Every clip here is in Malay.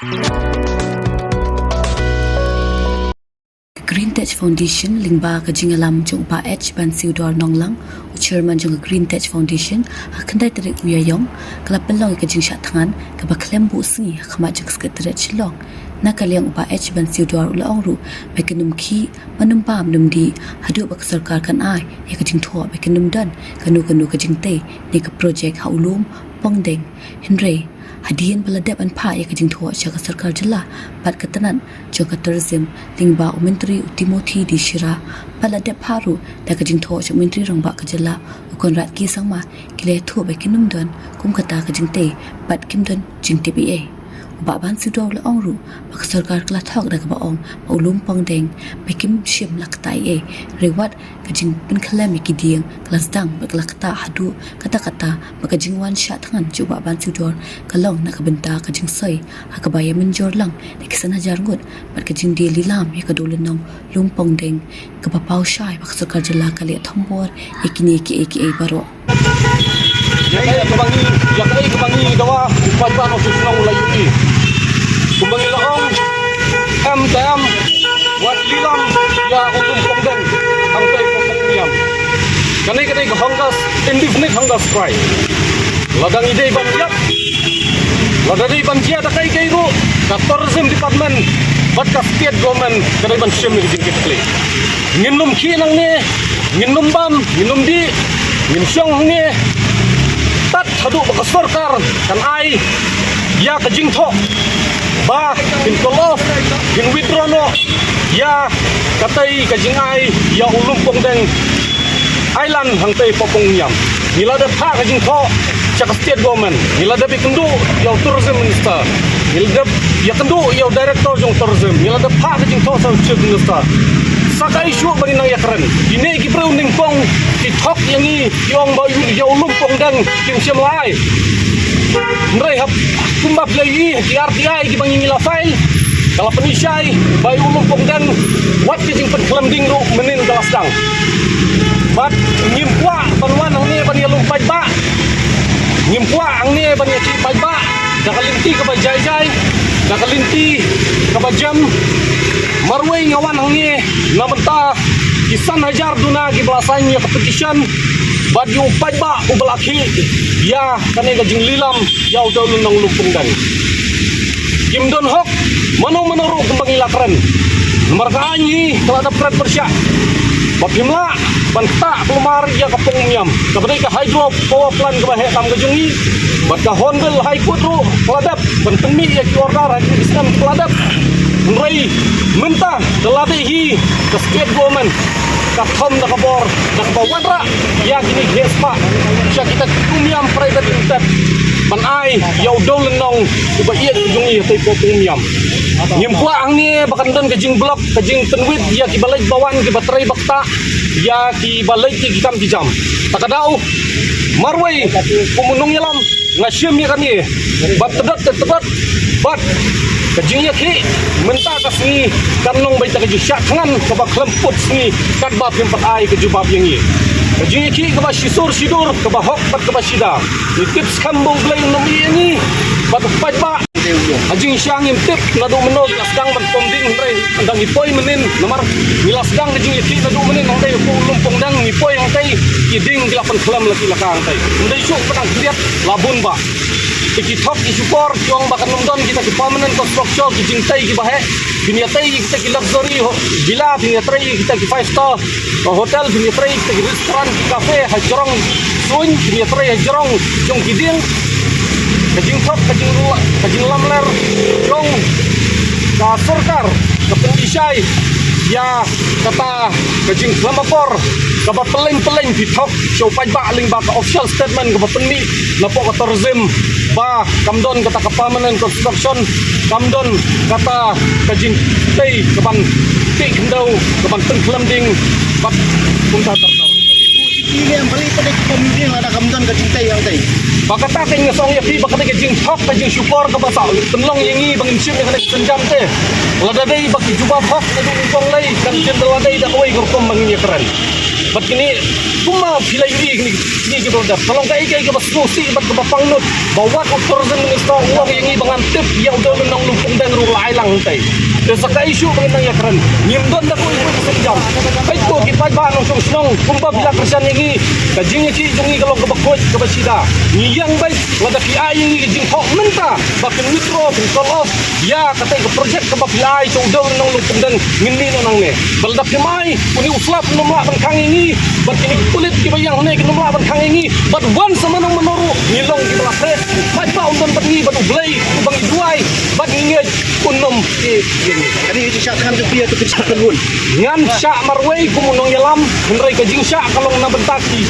Green Tech Foundation lingba ka jingalam jong ba H ban siudor nonglang u chairman jong Green Tech Foundation akandai tere uyayong kala pelong ka jing shatngan ka ba klem bu singi khama jing sekretariat chilong na kaliang upa H ban siudor ula ongru bekenum ki manum pam numdi hadu bak sarkar kan ai ya ka jing tho bekenum dan kanu ka jing te ni ka project haulum pongdeng henry hadian peladap an pa ya kajing thua cha sarkar jilla pat katanan joka tourism lingba menteri Timothy Dishira peladap haru da kajing thua cha menteri rangba kajilla ukonrat ki sangma kile thu ba kinum don kum kata kajing te pat kimdon jing tba ba ban sido la ongru bak sarkar kla thok da ba ong ulum pangdeng bekim shim laktai e rewat kajing pen khlami ki dieng klas dang bak lakta hadu kata bakajing wan sha thangan chuba ban sido kalong na kabenta kajing soi hakabaya menjor lang dikisan hajar ngut bat kajing di lilam ya kadulan nong lum pangdeng kapapau shai bak sarkar jala kali thambor ekini ki baro kebangi dawa upacara nasional ulayuni kebangi laong MTM wat lilam ya ulum pongdeng angkai pongdiam kanai ke hanggas indefinite hanggas strike ladang ide banjia da kai ru ka tourism department bat ka state government kanai ban shim ni jingkit kle nginum ki nang ne nginum bam nginum di ngin syong ne tat hadu baka sarkar kan ai ya ka jingtho ba in kolof in widrono ya katai ka jingai ya ulum pongdeng island hangtai popongnyam nila da pha ka jingtho cha ka state government nila da bikendu ya tourism minister nila da ya kendu ya director jong tourism nila da pha ka jingtho sa chief minister saka isu bagi nang yakran ini ki preu ning pong ki thok yangi yong ba yu ulum pong dang king siam lai nrai hap kumba play ki RTI ki bangi ngila file kala penisai bai ulum pong dang wat ki jing pen klam ding ru menin galas dang bat ngimpua banwan ang ni bani alum pai ba ngimpua ang ni bani ki pai ba dakalinti ka ba jai dakalinti ka ba jam marway ngawan hangi namenta kisan hajar duna gi belasanya competition bad yu pajba ubalaki ya kane gajing lilam ya udah lunang lumpung dan kimdon hok mano ru kembang ilakran marka anyi kelada pret persya bakimla banta pelumar ya kapung miam kabadai ka hydro power plant ka bahe tam gajungi bad ka hondel high court ru keladap bantemi ya ki order hadi islam keladap Nrai mentah delatihi ke state government ka thom na kabor na kabawadra ya gini gespa siya kita kumiam private limited manai yaw dolen nong uba iya jungi tay po kumiam ngimpua ang ni bakandon kajing blok kajing penwit ya ki balay bawan ki batray bakta ya ki balay ki kam ki jam takadaw marway pumunong yalam ngasyem ya kami bat tebat bat kajing yaki mentah kasni kanong baita kaju syak tangan kabak lemput sni kat bab yang pakai kaju bab yang ini kajing yaki kabak sidur kabak hok bat kabak sida ni tips kambong blay nomi ini bat pat ba ajing syang im tip nadu menog lasdang ban ponding ndai andang ipoy menin nomor milasdang kajing yaki nadu menin ndai lumpong dang ipoy ang tay kiding gilapan kelam lagi lakang tay ndai syuk patang lihat labun ba iki thok ki support jong bakan nomdon kita ki permanent construction ki jingtai ki bahe biniatai kita ki luxury villa biniatai kita ki 5 star hotel biniatai kita ki restoran ki cafe hajrong sun biniatai hajrong jong kiding kajing thok kajing lamler jong ka sarkar ka pendisai ya kata kajing lamapor kaba peleng di thok show pajba aling ba ka official statement kaba penmi lapo ka tourism ba kamdon kata ka permanent construction kamdon kata kajing tei kaban tik ndau kaban tengklam ding bat punta tarta ini yang beli pada pemimpin ada kamdon kajing tei yang tei bakata kay ngasong ya pi bakata kajing thok kajing support ka basa tenlong yangi bangin sim yang senjam te ladadai baki juba thok na dungkong lay kan jendeladai da oi gorkom bangin ya keren bat kini kuma pilai yuri ni gitu dah kalau kai ke bas nusi bat ke bapangnut bawa ko tourism minister uang yang i bangan tip ya udah menang lumpung lang hintay. Sa ka-issue mga nang yakran, ngimdon na ko ito sa jam. Kahit ko, kipay ba anong song kung ba bila kersan ini, kajing iki jungi kalau kebakot kebasida. Ngiyang baik, ngada PI ini kajing kok menta, bakin withdraw, call off, ya katay ke project ke PI, cowdaw nang lupong dan ngindi nang ne. Baldak kimay, uni uslap nomla bangkang ini, bat ini kulit kibayang ne nomla bangkang ini, bat wan sama nang menoro, ngilong kibala pres, bat ba undon bat ni bat ublay, ubang iduay, bat ngingej, unom ki Kani yung siya kan piya to sa kanun. ngan sya marway kumunong yalam henry kajing sya kalong nabentaki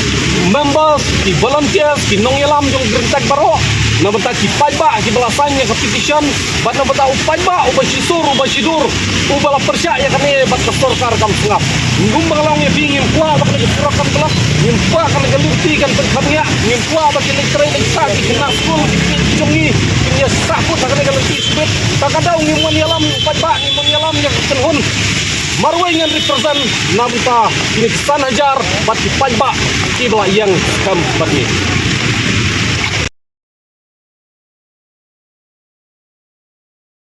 members ki volunteers ki nong yalam jong gerintak baro nabentaki pajba ki belasannya ke petition bat nabenta upajba ubasisur ubasidur ubala persya ya kami bat kastor karkam sengap ngumbang long ya bingin kwa bak ni surakan belak ngimpa kan galurti kan perkamnya ngimpa bak ni tray ni saki kena skul jongi punya sakut kan galurti sebet takadau ngimun yalam upajba ngimun yalam yang kenhun marway ngan represent nabita ini kesan hajar bat pajba kibla yang kam batni